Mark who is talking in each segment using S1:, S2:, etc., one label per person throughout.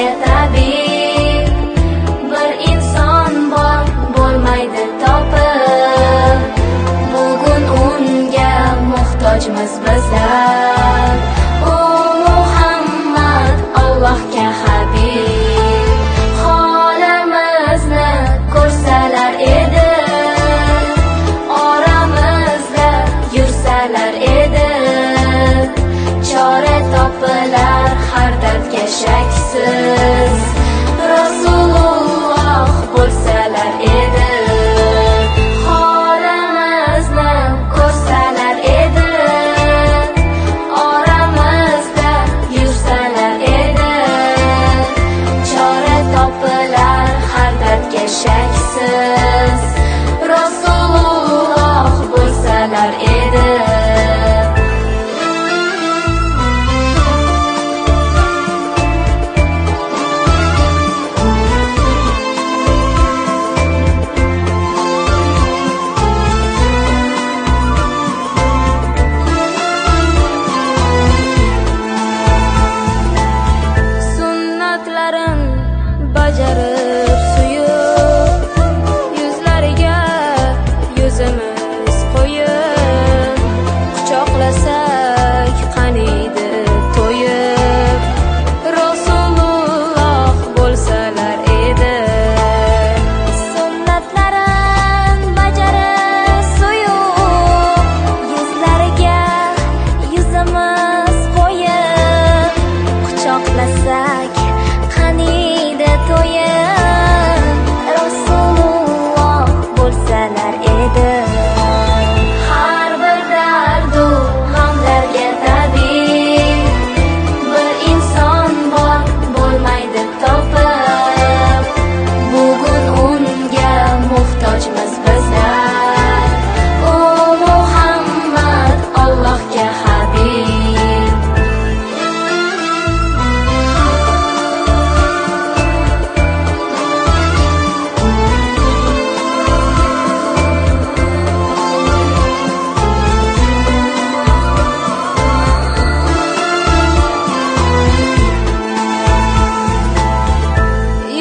S1: g'amlarga tabib. Bir inson bor bo'lmaydi topib, bugun unga muhtojmiz bizlar. U Muhammad Allohga habib, holimizni ko'rsalar edi, oramizda yursalar edi, chora topilar har dardga shaksiz. Rasululloh bo'lsalar edi, holimizni ko'rsalar edi, oramizda yursalar edi, chora topilar har dardga shaksiz. Rasululloh bo'lsalar edi. Sunnatlarin bajarib suyub, yuzlariga yuzimiz qo'yib, quchoqlasak qaniydi to'yib. Rasululloh bo'lsalar edi. Sunnatlarin bajarib suyub, yuzlariga yuzimiz qo'yib, quchoqlasak qaniydi to'yib. Rasululloh bo'lsalar edi. Har bir dardu g'amlarga tabib, bir inson bor bo'lmaydi topib, bugun unga muhtojmiz bizlar. U Muhammad Allohga habib.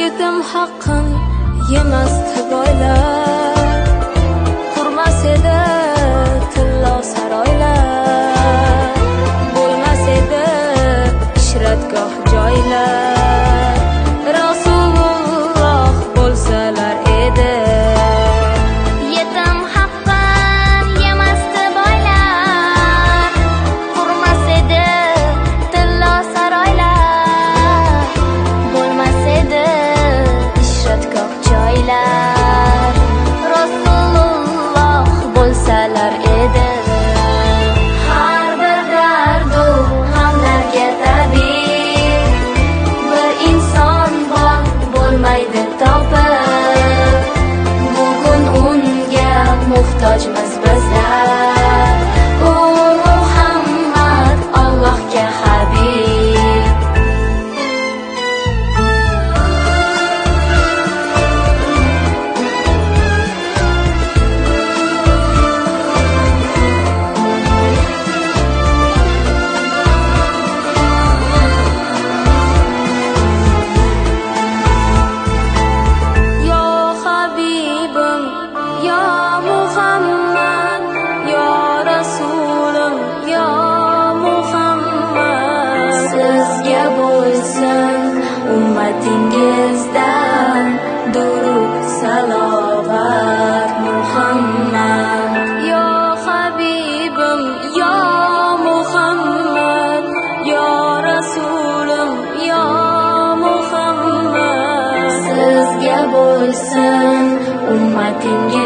S1: Yetim haqqin yemasdi boylar, qurmas edi tillo saroylar, bo'lmas edi ishratgoh joylar. Rasululloh bo'lsalar edi. Yetim haqqin yemasdi boylar, qurmas edi tillo saroylar, bo'lmas edi ishratgoh joylar. Rasululloh bo'lsalar edi. Har bir dardu g'amlarga tabib, bir inson bor bo'lmaydi topib, bugun unga muhtojmiz bizlar. U Muhammad Allohga habib. Yo Habibim, yo Muhammad, yo Rasulim, yo Muhammad. Sizga bo'lsin ummatingizdan durud salovat Muhammad. Yo Habibim, yo Muhammad, yo Rasulim, yo Muhammad. Sizga bo'lsin ummatingizdan